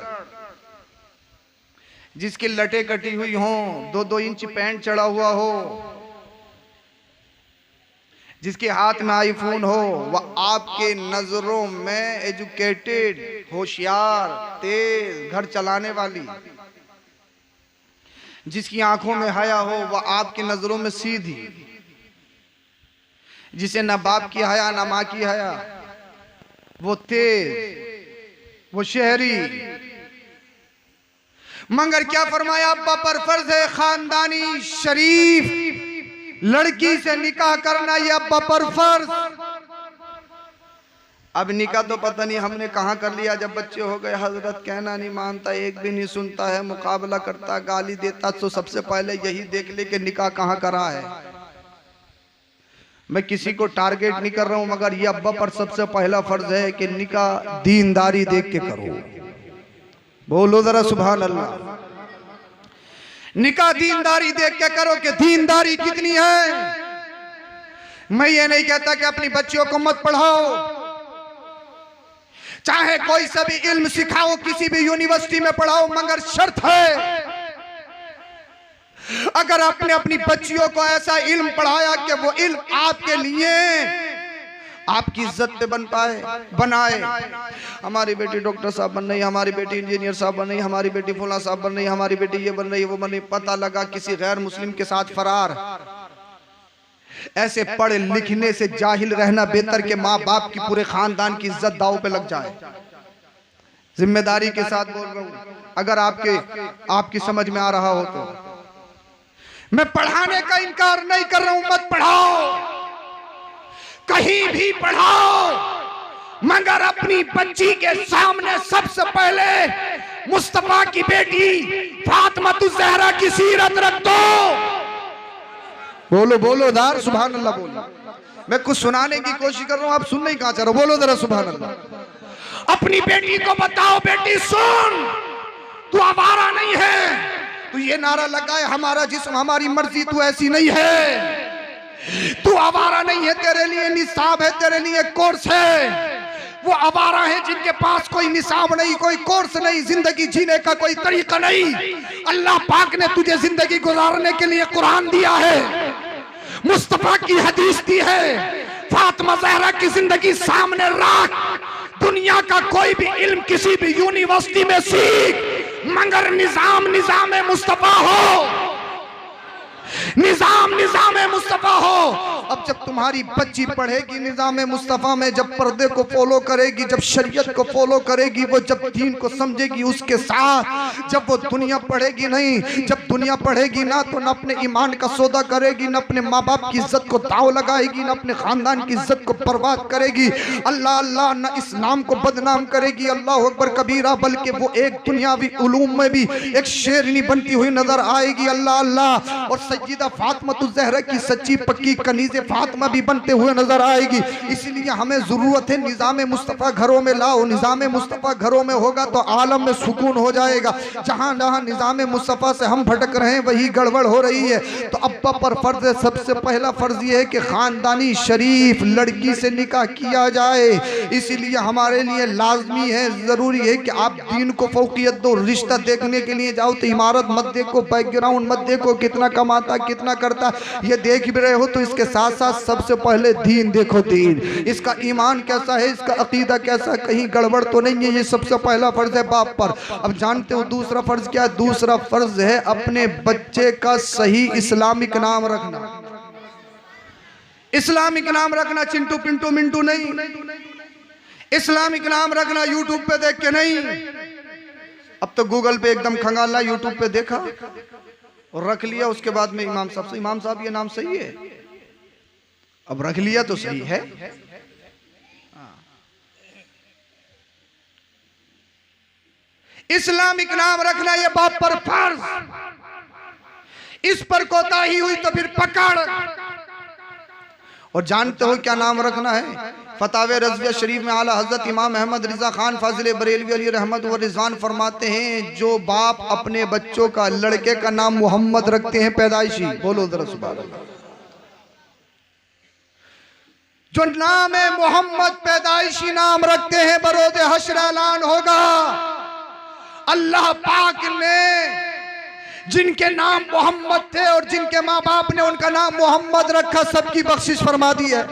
जिसकी लटे कटी हुई हो, 2-2 इंच पैंट चढ़ा हुआ हो, जिसके हाथ में आईफोन हो, वह आपके नजरों में एजुकेटेड, होशियार, तेज, घर चलाने वाली, जिसकी आंखों में हया हो, वह आपकी नजरों में सीधी, जिसे ना बाप की हया ना माँ की हया, वो तेज, वो शहरी। मगर क्या फरमाया? अब्बा पर फर्ज है खानदानी शरीफ लड़की से निकाह करना, ये अब्बा पर फर्ज। अब निकाह तो पता नहीं हमने कहां कर लिया। जब बच्चे हो गए, हजरत कहना नहीं मानता, एक भी नहीं सुनता है, मुकाबला करता, गाली देता, तो सबसे पहले यही देख ले कि निकाह कहां करा है। मैं किसी को टारगेट नहीं कर रहा हूं, मगर ये अब्बा पर सबसे पहला फर्ज है कि निकाह दीनदारी देख के करो। बोलो जरा सुभान अल्लाह। निकाह दीनदारी देख के करो। कि दीनदारी कितनी है? मैं ये नहीं कहता कि अपनी बच्चियों को मत पढ़ाओ, चाहे कोई सा भी इल्म सिखाओ, किसी भी यूनिवर्सिटी में पढ़ाओ, मगर शर्त है अगर आपने अपनी बच्चियों को ऐसा इल्म पढ़ाया कि वो इल्म आपके लिए आपकी इज्जत पे बनाए। हमारी बेटी डॉक्टर साहब बन रही, हमारी बेटी इंजीनियर साहब बन रही, हमारी बेटी फुला साहब बन रही, हमारी बेटी ये बन रही, वो बन रही, पता लगा किसी गैर मुस्लिम के साथ फरार। ऐसे पढ़े लिखने से जाहिल रहना बेहतर के माँ बाप की पूरे खानदान की इज्जत दांव पे लग जाए। जिम्मेदारी के साथ बोल रहा हूं, अगर आपकी समझ में आ रहा हो तो। मैं पढ़ाने का इनकार नहीं कर रहा हूं, मत पढ़ाओ, कहीं भी पढ़ाओ, मगर अपनी बच्ची के सामने सबसे पहले मुस्तफा की बेटी फातिमातुज़ ज़हरा की सीरत रख दो। बोलो बोलो दार सुभान अल्लाह बोलो। मैं कुछ सुनाने की कोशिश कर रहा हूं, आप सुनने ही कहां चाह रहे हो? बोलो जरा सुभान अल्लाह। अपनी बेटी को बताओ, बेटी सुन, तू आवारा नहीं है, तू ये नारा लगाए हमारा जिस्म हमारी मर्जी, तू ऐसी नहीं है, तू आवारा नहीं है, तेरे लिए निसाब है, तेरे लिए कोर्स है। वो आवारा है जिनके पास कोई निसाब नहीं, कोई कोर्स नहीं, जिंदगी जीने का कोई तरीका नहीं। अल्लाह पाक ने तुझे जिंदगी गुजारने के लिए कुरान दिया है, मुस्तफा की हदीस दी है। फातिमा ज़हरा की जिंदगी सामने रख, दुनिया का कोई भी इल्म किसी भी यूनिवर्सिटी में सीख, मगर निजाम निजाम मुस्तफा हो, निजाम निजाम मुस्तफा हो। अब जब तुम्हारी बच्ची पढ़ेगी निजाम मुस्तफा में, जब पर्दे को फॉलो करेगी, जब शरीयत को फॉलो करेगी, वो जब दीन को समझेगी उसके साथ, जब वो दुनिया पढ़ेगी नहीं, जब दुनिया पढ़ेगी ना तो न अपने ईमान का सौदा करेगी, न अपने माँ बाप की इज्जत को दाव लगाएगी, न अपने खानदान की इज्जत को बर्बाद करेगी, अल्लाह अल्लाह न इस्लाम को बदनाम करेगी, अल्लाह अकबर कबीरा, बल्कि वो एक दुनियावी उलूम में भी एक शेरनी बनती हुई नजर आएगी, अल्लाह अल्लाह। और सैयदा फातिमा ज़हरा की सच्ची पक्की कनीज़े फातिमा भी बनते हुए नजर आएगी। इसलिए हमें जरूरत है निजाम मुस्तफ़ा घरों में लाओ। निजाम मुस्तफ़ा घरों में होगा तो आलम में सुकून हो जाएगा। जहां जहां निजाम मुस्तफ़ा से हम भटक रहे हैं वही गड़बड़ हो रही है। तो अब्बा पर फर्ज है, सबसे पहला फर्ज ये है कि खानदानी शरीफ लड़की से निकाह किया जाए। इसीलिए हमारे लिए लाजमी है, जरूरी है कि आप दीन को फौकियत दो। रिश्ता देखने के लिए जाओ तो इमारत मत देखो, बैकग्राउंड मत देखो, कितना कमाता कितना करता, ये देख भी रहे हो तो इसके साथ साथ सबसे पहले दीन देखो। दीन, इसका ईमान कैसा है, इसका अकीदा कैसा, कहीं गड़बड़ तो नहीं है। ये सबसे पहला फर्ज है बाप पर। अब जानते हो दूसरा फर्ज क्या है? दूसरा फर्ज है अपने बच्चे का सही इस्लामिक नाम रखना। इस्लामिक नाम रखना, चिंटू पिंटू मिंटू नहीं। इस्लामिक नाम रखना यूट्यूब पे देख के नहीं। अब तो गूगल पे एकदम खंगाला, यूट्यूब पे देखा और रख लिया, उसके बाद में इमाम साहब से, इमाम साहब ये नाम सही है? अब रख लिया तो सही है। इस्लामिक नाम रखना ये बाप पर फर्ज, इस पर कोताही हुई तो फिर पकड़। और जानते हो क्या नाम रखना है? फतावे रज़विया शरीफ में आला हजरत इमाम अहमद रिजा खान फाजिल बरेलवी अली रहमत व रिजवान फरमाते हैं, जो बाप अपने बच्चों का, लड़के का नाम मोहम्मद रखते हैं पैदाइशी, बोलो जरा सुभान अल्लाह, जो नाम है मोहम्मद पैदाइशी नाम रखते हैं, बरोज़े हश्र ऐलान होगा। अल्लाह पाक ने जिनके नाम मोहम्मद थे और जिनके माँ बाप ने उनका नाम मोहम्मद रखा, सबकी बख्शिश फरमा दी है।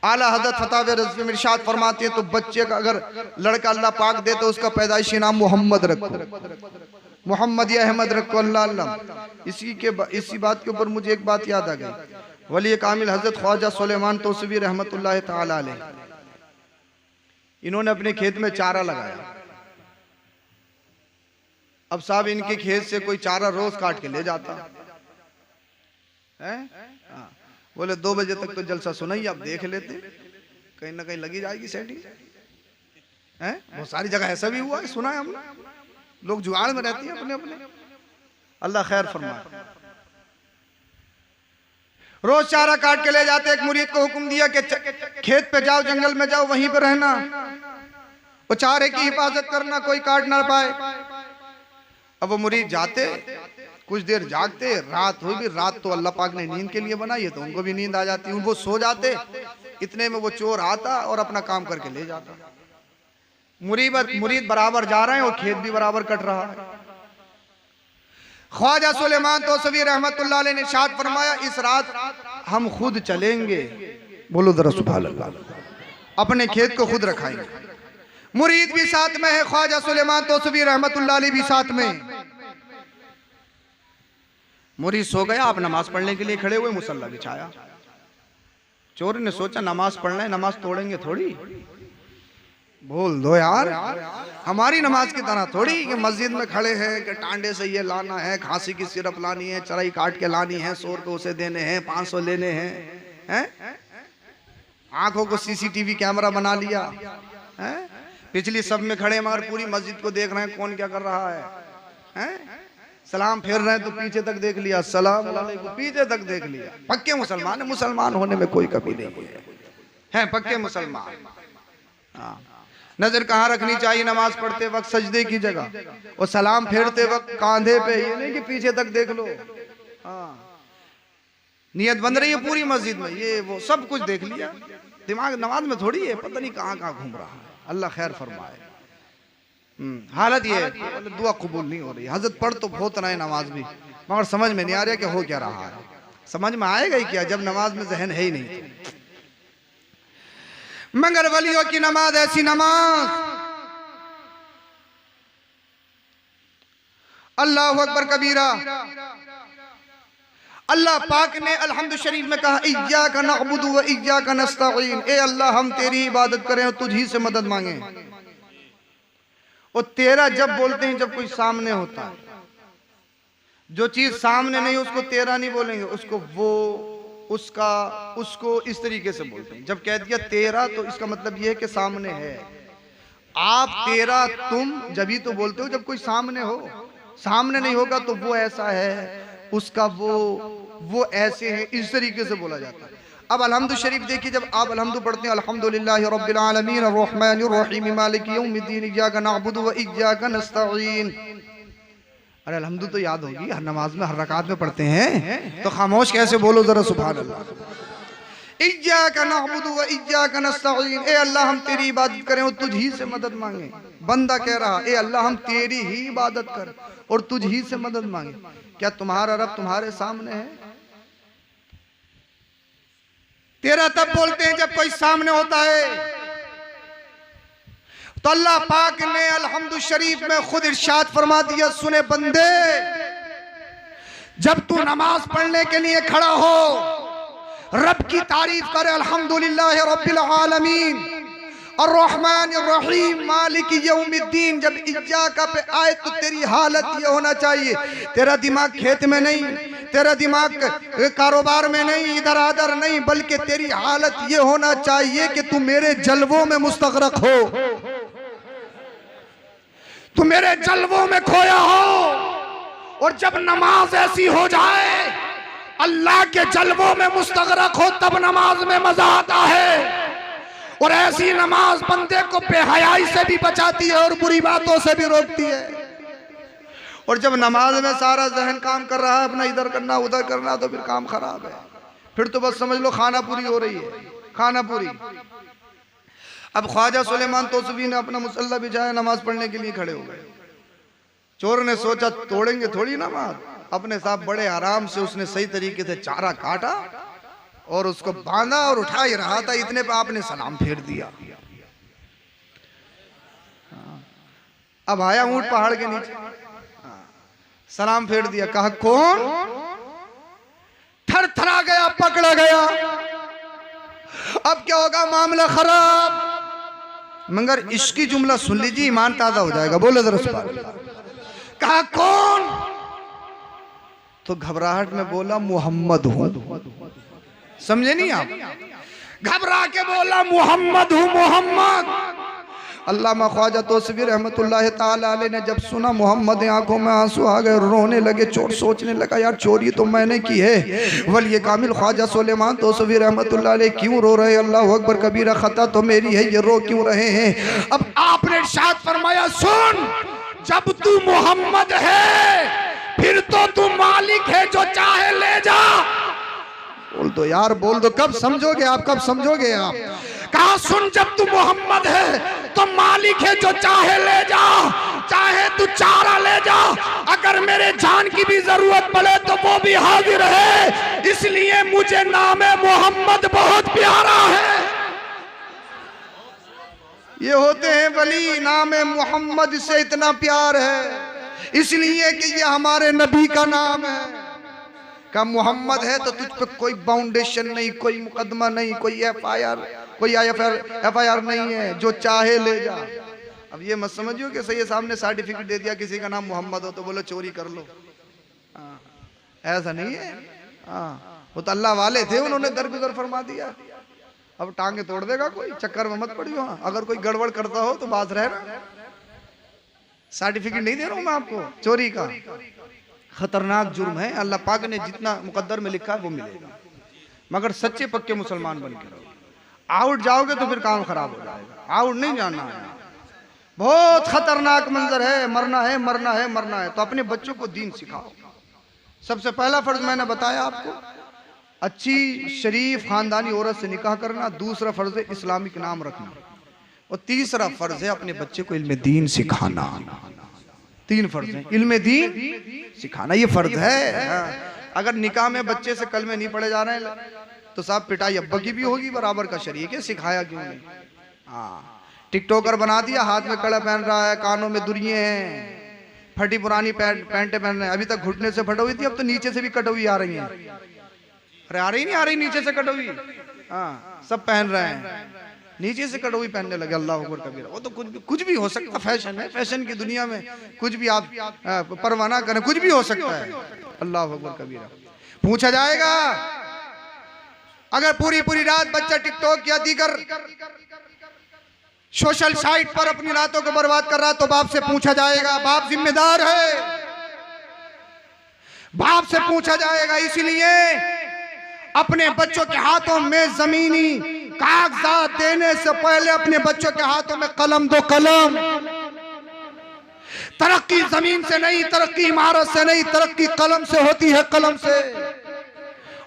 आला हज़रत फतावे रज़वी में इरशाद फरमाते हैं, तो बच्चे का अगर लड़का अल्लाह पाक दे तो उसका पैदाइशी नाम मोहम्मद रखो, मोहम्मद या अहमद रखो, अल्लाह अल्लाह। इसी बात के ऊपर मुझे एक बात याद आ गई। वली कामिल हज़रत ख्वाजा सुलेमान तौसीफी रहमतुल्लाह तआला अलैह, इन्होंने अपने खेत में चारा लगाया। अब साहब इनके खेत से कोई चारा रोज काट के ले जाता है। बोले 2 बजे तक तो जलसा सुनाइए, आप देख लेते, कहीं ना कहीं लगी जाएगी सेटिंग है। बहुत सारी जगह ऐसा भी हुआ है, सुना है हमने। लोग जुगाड़ में रहती हैं अपने अपने, अल्लाह खैर फरमाए। रोज चारा काट के ले जाते। एक मुरीद को हुक्म दिया कि खेत पे जाओ, जंगल में जाओ, वहीं पे रहना, वो चारे की हिफाजत करना, कोई काट ना पाए। अब वो मुरीद जाते, कुछ देर जागते, रात हुई भी, रात तो अल्लाह पाक ने नींद के लिए बनाई है तो उनको भी नींद आ जाती, वो सो जाते। इतने में वो चोर आता और अपना काम करके ले जाता। मुरीद बराबर जा रहे हैं और खेत भी बराबर कट रहा है। ख्वाजा सुलेमान तौसीफी रहमतुल्लाह अलैह ने इरशाद फरमाया, इस रात हम खुद चलेंगे, बोलो जरा सुभान अल्लाह, अपने खेत को खुद रखाएंगे। मुरीद भी साथ में है, ख्वाजा सुलेमान तौसीफी रहमतुल्लाह अलैह भी साथ में। मुरीद सो गया, आप नमाज पढ़ने के लिए खड़े हुए, मुसल्ला बिछाया। चोर ने सोचा नमाज पढ़ना है, नमाज तोड़ेंगे थोड़ी, बोल दो यार, हमारी नमाज की तरह थोड़ी कि मस्जिद में खड़े हैं कि टांडे से ये लाना है, खांसी की सिरप लानी है, चराई काट के लानी है, 100 रुपए उसे देने हैं, 500 लेने हैं। आंखों को सीसीटीवी कैमरा बना लिया है। पिछली सब में खड़े मगर पूरी मस्जिद को देख रहे हैं कौन क्या कर रहा है। सलाम फेर रहे हैं तो पीछे तक देख लिया, सलाम अलैकुम, पीछे तक देख लिया। पक्के मुसलमान है, मुसलमान होने में कोई कमी नहीं है, पक्के मुसलमान। हाँ, नजर कहाँ रखनी चाहिए? नमाज पढ़ते वक्त सजदे की जगह, और सलाम फेरते वक्त कांधे पे, ये नहीं कि पीछे तक देख लो। हाँ, नियत बन रही है पूरी मस्जिद में, ये वो सब कुछ देख लिया, दिमाग नमाज में थोड़ी है, पता नहीं कहाँ कहाँ घूम रहा है। अल्लाह खैर फरमाए। हालत ये है, दुआ कबूल नहीं हो रही। हजरत पढ़ तो बहुत रहे नमाज भी, मगर समझ में नहीं आ रहा कि हो क्या रहा है। समझ में आएगा ही क्या जब नमाज में जहन है ही नहीं। मगर वलियों की नमाज ऐसी नमाज अल्लाहु अकबर कबीरा। अल्लाह पाक ने अल्हम्दु शरीफ में कहा इय्याका नअबुदु व इय्याका नस्तईन, ए अल्लाह हम तेरी इबादत करें और तुझ ही से मदद मांगे। और तेरा जब बोलते हैं जब कोई सामने होता है, जो चीज सामने नहीं उसको तेरा नहीं बोलेंगे, उसको वो उसका उसको इस तरीके से बोलते हैं। जब कह दिया तेरा तो इसका मतलब यह है कि सामने है। आप तेरा तुम जब ही तो बोलते हो जब कोई सामने हो, सामने नहीं होगा तो वो ऐसा है, उसका वो ऐसे है, इस तरीके से बोला जाता है। अब अल्हम्दु शरीफ देखिए, जब आप अल्हम्दु पढ़ते हैं अल्हम्दुलिल्लाहि रब्बिल आलमीन अर्रहमानिर रहीम मालिकि यौमिद्दीन इय्याका नअबुदु व इय्याका नस्तईन। अरे अल्हम्दु तो याद होगी, हर नमाज में हर रकात में पढ़ते हैं, तो खामोश कैसे बोलो जरा सुभान अल्लाह। इय्याका नअबुदु व इय्याका नस्तईन, ए अल्लाह हम तेरी इबादत करें और तुझ ही से मदद मांगे। बंदा कह रहा ए अल्लाह हम तेरी ही इबादत कर और तुझ ही से मदद मांगे। क्या तुम्हारा रब तुम्हारे सामने है? तेरा तब बोलते हैं जब कोई सामने होता है। तो अल्लाह पाक ने अल्हम्दु शरीफ में खुद इरशाद फरमा दिया, सुने बंदे, जब तू नमाज पढ़ने के लिए खड़ा हो रब की तारीफ करे, अल्हम्दुलिल्लाहि रब्बिल आलमीन अर्रहमानिर रहीम मालिकि यौमिद्दीन। जब इय्याका पे आए तो तेरी हालत ये होना चाहिए, तेरा दिमाग खेत में नहीं, तेरा दिमाग कारोबार में नहीं, इधर आधर नहीं, बल्कि तेरी हालत ये होना चाहिए कि तू मेरे जलवों में मुस्तगरक हो, तू मेरे जलवों में खोया हो। और जब नमाज ऐसी हो जाए अल्लाह के जलवों में मुस्तगरक हो तब नमाज में मजा आता है। और ऐसी नमाज बंदे को बेहयाई से भी बचाती है और बुरी बातों से भी रोकती है। और जब नमाज में सारा जहन काम कर रहा है अपना इधर करना उधर करना, तो फिर काम खराब है। फिर तो बस समझ लो खाना पूरी हो रही है, खाना पूरी। अब ख्वाजा सुलेमान तोसवी ने अपना मुसल्ला बिछाया, नमाज पढ़ने के लिए खड़े हो गए। चोर ने सोचा तोड़ेंगे थोड़ी नमाज, अपने साथ बड़े आराम से उसने सही तरीके से चारा काटा और उसको बांधा और उठा ही रहा था, इतने पे आपने सलाम फेर दिया। अब आया ऊंट पहाड़ के नीचे, सलाम फेर दिया, कहा कौन? थर थरा गया, पकड़ा गया। अब क्या होगा? मामला खराब। मगर इसकी जुमला सुन लीजिए, ईमान ताजा हो जाएगा। बोलो जरा सुभान अल्लाह। कहा कौन? तो घबराहट में बोला मोहम्मद हूं। समझे नहीं आप? घबरा के बोला मोहम्मद हूं, मोहम्मद। अल्लामा ख्वाजा तौसीफी रहमतुल्लाह ताला अलैह ने जब सुना मोहम्मद, आंखों में आंसू आ गए, रोने लगे। चोर सोचने लगा यार चोरी तो मैंने की है। वली कामिल ख्वाजा सुलेमान तौसीफी रहमतुल्लाह अलैह क्यों रो रहे? अल्लाह अकबर कबीरा, खता तो मेरी है, ये रो क्यों रहे हैं? अब आपने इरशाद फरमाया, सुन, जब तू मोहम्मद है फिर तो तू मालिक है, जो चाहे ले जा। बोल दो यार, बोल दो, कब समझोगे आप, कब समझोगे आप? कहा सुन, जब तू मोहम्मद है तो मालिक है, जो चाहे ले जा, चाहे तू चारा ले जा, अगर मेरे जान की भी जरूरत पड़े तो वो भी हाजिर है। इसलिए मुझे नाम मोहम्मद बहुत प्यारा है। ये होते हैं वली, नाम मोहम्मद से इतना प्यार है इसलिए कि ये हमारे नबी का नाम है। का मोहम्मद है तो तुझ पे कोई बाउंडेशन नहीं, कोई मुकदमा नहीं, कोई एफआईआर नहीं है, जो चाहे ले जा। अब ये मत समझियो कि सही सामने सर्टिफिकेट दे दिया किसी का नाम मोहम्मद हो तो बोलो चोरी कर लो, ऐसा नहीं है। वो तो अल्लाह वाले थे, उन्होंने दरगुजर फरमा दिया। अब टांगे तोड़ देगा कोई, चक्कर में मत पड़ियो। अगर कोई गड़बड़ करता हो तो बात रहना, सर्टिफिकेट नहीं दे रहा हूं मैं आपको चोरी का। खतरनाक जुर्म है, अल्लाह पाक ने जितना मुकद्दर में लिखा है वो मिलेगा, मगर सच्चे पक्के मुसलमान बन के रहो। आउट जाओगे तो फिर काम खराब हो जाएगा, आउट नहीं जाना है। बहुत खतरनाक मंजर है, मरना है मरना है मरना है। तो अपने बच्चों को दीन सिखाओ। सबसे पहला फर्ज मैंने बताया आपको, अच्छी शरीफ खानदानी औरत से निकाह करना। दूसरा फर्ज है इस्लामिक नाम रखना, और तीसरा फर्ज है अपने बच्चे को इल्म दीन सिखाना। तीन फर्ज है, इल्म दीन सिखाना, ये फर्ज है। अगर निकाह में बच्चे से कलमे नहीं पढ़े जा रहे हैं तो साहब पिटाई अब्बा की भी होगी बराबर का शरीक है, सिखाया क्यों नहीं? टिकटॉकर बना दिया, हाथ में कड़ा पहन रहा है, कानों में दुनिये हैं, फटी पुरानी पैंटें पहन रहे हैं, अभी तक घुटने से फटी हुई थी, अब तो नीचे से भी कटी हुई आ रही हैं। अरे आ रही नहीं आ रही नीचे से कटी हुई, हाँ सब पहन रहे हैं, नीचे से कटी हुई पहनने लगे। अल्लाह अकबर कबीरा। वो तो कुछ भी हो सकता, फैशन है, फैशन की दुनिया में कुछ भी आप परवाह ना करें, कुछ भी हो सकता है। अल्लाह अकबर कबीरा। पूछा जाएगा अगर पूरी पूरी रात बच्चा टिकटॉक या दीगर सोशल साइट पर अपनी रातों को बर्बाद कर रहा है तो बाप से पूछा जाएगा, बाप जिम्मेदार है, बाप से पूछा जाएगा। इसलिए अपने बच्चों के हाथों में जमीनी कागजात देने से पहले अपने बच्चों के हाथों में कलम दो। कलम, तरक्की जमीन से नहीं, तरक्की इमारत से नहीं, तरक्की कलम से होती है, कलम से।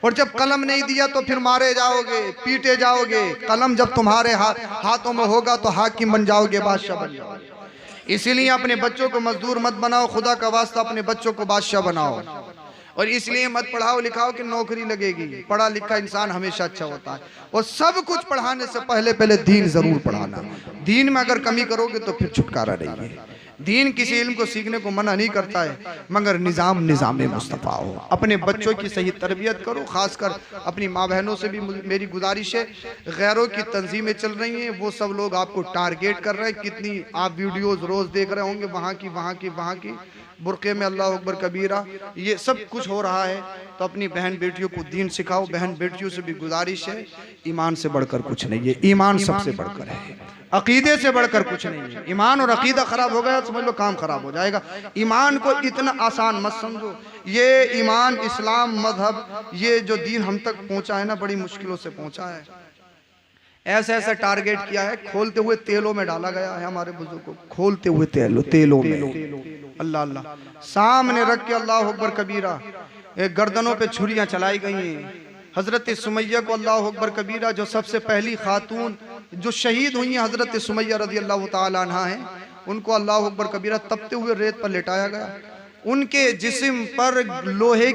और जब कलम नहीं दिया तो फिर मारे जाओगे, पीटे जाओगे। कलम जब तुम्हारे हाथों में होगा तो हाकिम बन जाओगे, बादशाह बन जाओगे। इसीलिए अपने बच्चों को मजदूर मत बनाओ, खुदा का वास्ता अपने बच्चों को बादशाह बनाओ। और इसलिए मत पढ़ाओ लिखाओ कि नौकरी लगेगी। पढ़ा लिखा इंसान हमेशा अच्छा होता है। और सब कुछ पढ़ाने से पहले दीन जरूर पढ़ाना। दीन में अगर कमी करोगे तो फिर छुटकारा नहीं है। दीन किसी इल्म को सीखने को मना नहीं करता है, मगर निज़ाम मुस्तफ़ा हो। अपने बच्चों की सही तरबियत करो। खासकर अपनी माँ बहनों से भी मेरी गुजारिश है, गैरों की तंजीमें चल रही हैं, वो सब लोग आपको टारगेट कर रहे हैं। कितनी आप वीडियोज़ रोज़ देख रहे होंगे, वहाँ की बुरक़े में, अल्लाह अकबर कबीरा, ये सब कुछ हो रहा है। तो अपनी बहन बेटियों को दीन सिखाओ। बहन बेटियों से भी गुजारिश है, ईमान से बढ़कर कुछ नहीं है। ईमान सबसे बढ़कर है, अकीदे से बढ़कर कुछ नहीं है। ईमान और अकीदा खराब हो गया समझ लो काम खराब हो जाएगा। ईमान को इतना आसान मत समझो। ये ईमान, इस्लाम, मजहब, ये जो दीन हम तक पहुंचा है ना, बड़ी मुश्किलों से पहुंचा है। ऐसे ऐसे टारगेट किया है, खोलते हुए तेलों में डाला गया है हमारे बुजुर्गों को, खोलते हुए तेलों में। अल्लाह अल्लाह सामने रख के अल्लाह अकबर कबीरा, गर्दनों पे छुरियां चलाई गई हैं। हजरत सुमैया को अल्लाह अकबर कबीरा, जो सबसे पहली खातून जो शहीद हुई हैं, हजरत सुमैया रज़ी अल्लाह ताला अन्हा हैं, उनको अल्लाह अकबर कबीरा तपते हुए रेत पर लेटाया गया। उनके जिस्म पर लोहे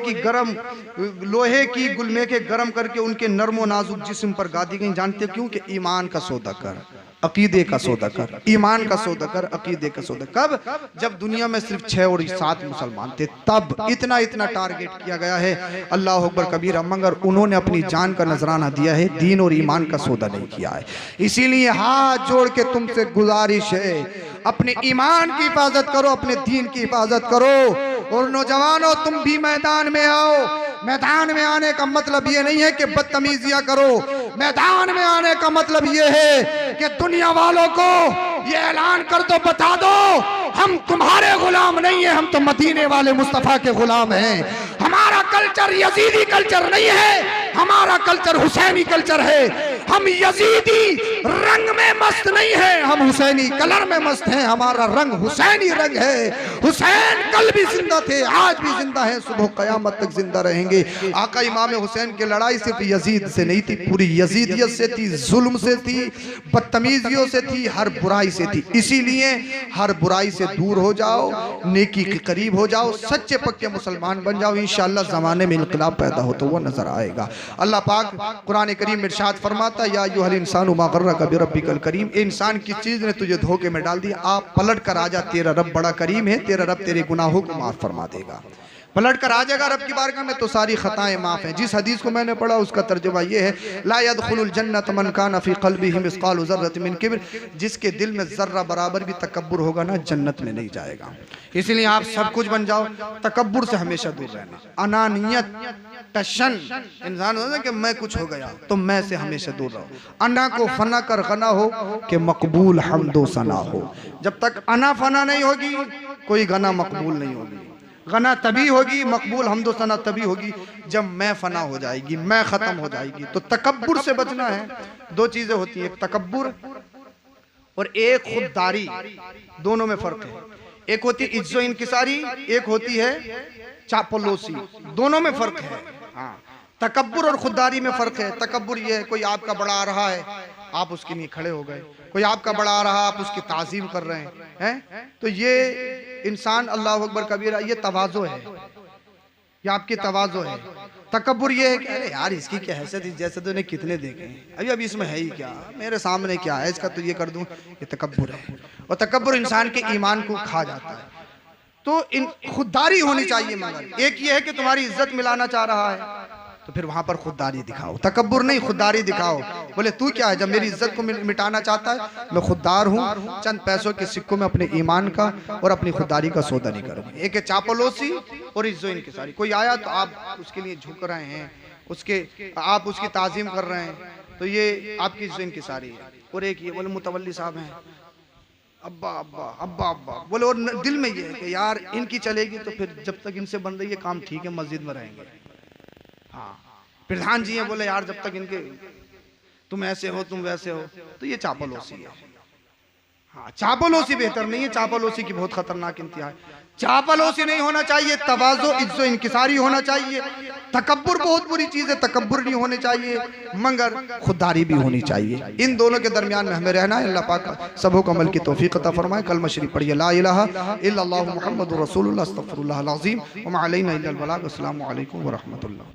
की गुलमे के गरम करके उनके नर्मो नाजुक जिस्म पर गादी गई। जानते हो क्यों? कि ईमान का सौदा कर, अकीदे का सौदा कर, ईमान का सौदा कर, अकीदे का सौदा। कब? जब दुनिया में सिर्फ 6 और 7 मुसलमान थे, तब इतना टारगेट किया गया है। अल्लाह अकबर कबीरा। मगर उन्होंने अपनी जान का नजराना दिया है, दीन और ईमान का सौदा नहीं किया है। इसीलिए हाथ जोड़ के तुमसे गुजारिश है, अपने ईमान की हिफाजत करो, अपने दीन की हिफाजत करो। और नौजवानों, तुम भी मैदान में आओ। मैदान में आने का मतलब ये नहीं है कि बदतमीजियां करो। मैदान में आने का मतलब ये है कि दुनिया वालों को ये ऐलान कर दो, बता दो, हम तुम्हारे गुलाम नहीं है, हम तो मदीने वाले मुस्तफा के गुलाम हैं। हमारा कल्चर यजीदी कल्चर नहीं है, हमारा कल्चर हुसैनी कल्चर है। हम यजीदी रंग में मस्त नहीं है, हम हुसैनी कलर में मस्त हैं। हमारा रंग हुसैनी रंग है। हुसैन कल भी जिंदा थे, आज भी जिंदा है, सुबह कयामत तक जिंदा रहेंगे। आका इमाम हुसैन की लड़ाई सिर्फ यजीद से नहीं थी, पूरी यजीदियत से थी, जुल्म से थी, बदतमीजियों से थी, हर बुराई से थी। इसीलिए हर बुराई से दूर हो जाओ, नेकी के करीब हो जाओ, सच्चे पक्के मुसलमान बन जाओ। इंशाअल्लाह ज़माने में इनकलाब पैदा होता हुआ नजर आएगा। अल्लाह पाक कुरान करीम में इरशाद फरमाता, या अय्युहल इंसानु मा गर्रका बिरब्बिकल करीम। इंसान किस चीज ने तुझे धोखे में डाल दिया? आप पलट कर आ जा, तेरा रब बड़ा करीम है, तेरा रब तेरे गुनाहों को माफ फरमा देगा। पलट कर आ जाएगा रब की बारगाह में तो सारी खताएं माफ हैं। जिस हदीस को मैंने पढ़ा उसका तर्जुमा ये है, ला यदखुलुल जन्नत मन कान फी क़ल्बिही मिस्क़ालु ज़र्रतिन मिन किब्र। जिसके दिल में जर्रा बराबर भी तकब्बुर होगा ना, जन्नत में नहीं जाएगा। इसलिए आप सब कुछ बन जाओ, तकब्बुर से हमेशा दूर रहना। अनानियत, टशन, इंसान होता है कि मैं कुछ हो गया तो मैं से हमेशा दूर रहो। अना को फना कर गना हो कि मकबूल हमदो सना हो। जब तक अना फना नहीं होगी, कोई गना मकबूल नहीं होगी। गना तभी होगी, मकबूल हमदो सना तभी होगी जब मैं फना हो जाएगी, मैं खत्म हो जाएगी। तो तकब्बुर से बचना है। 2 चीजें होती हैं, एक तकब्बुर और एक खुददारी। दोनों में फर्क है। एक होती है इज्जो इनकिसारी, एक होती है चापलूसी। दोनों में फर्क है। हाँ, तकब्बुर और खुददारी में फर्क है। तकब्बुर ये है, कोई आपका बड़ा आ रहा है, आप उसके लिए खड़े हो गए। कोई आपका बड़ा आ रहा, आप उसकी ताज़ीम कर रहे हैं। तो ये इंसान, अल्लाह अकबर कबीरा, ये तवाज़ो है, ये आपकी तवाज़ो है। तकब्बुर ये है कि अरे यार इसकी क्या हैसियत है, जैसे तो कितने देखे हैं, अभी इसमें है ही क्या, मेरे सामने क्या है, इसका तो ये कर दूं। ये तकब्बुर है। और तकब्बुर इंसान के ईमान को खा जाता है। तो इन खुददारी होनी चाहिए। मगर एक ये है कि तुम्हारी इज्जत मिलाना चाह रहा है तो फिर वहां पर खुददारी दिखाओ, तकब्बुर नहीं खुददारी दिखाओ। बोले तू क्या है, जब मेरी इज्जत को मिटाना चाहता है, मैं खुददार हूँ, चंद पैसों के सिक्कों में अपने ईमान का और अपनी खुददारी का सौदा नहीं करूँगा। एक है चापलूसी और इज्जो इनकिसारी। कोई आया तो आप उसके लिए झुक रहे हैं, आप उसकी ताजीम कर रहे हैं, तो ये आपकी इज्जो इनकिसारी है। और एक ये बोले मुतवल्ली साहब हैं, अब्बा अब्बा अब्बा अब्बा बोले, और दिल में ये है कि यार इनकी चलेगी तो फिर जब तक इनसे बन रही है काम ठीक है, मस्जिद में रहेंगे। हाँ, प्रधान जी हैं, बोले यार जब तक इनके तुम ऐसे हो तुम वैसे हो, तो ये चापलूसी है। हाँ, चापलूसी बेहतर नहीं है, चापलूसी की बहुत खतरनाक इंतहा है। चापलूसी नहीं होना चाहिए, तवाज़ो इज्जो इनकिसारी होना चाहिए। तकब्बुर बहुत बुरी चीज है, तकब्बुर नहीं होने चाहिए, मगर खुददारी भी होनी चाहिए। इन दोनों के दरमियान में हमें रहना है। अल्लाह पाक सबों को अमल की तौफीक अता फरमाए। कलमा शरीफ पढ़िए, ला इलाहा इल्लल्लाहु मुहम्मदुर रसूलुल्लाह अस्तगफिरुल्लाह अल अज़ीम व मा अलैना इल्लल बलाग। अस्सलामु अलैकुम व रहमतुल्लाह।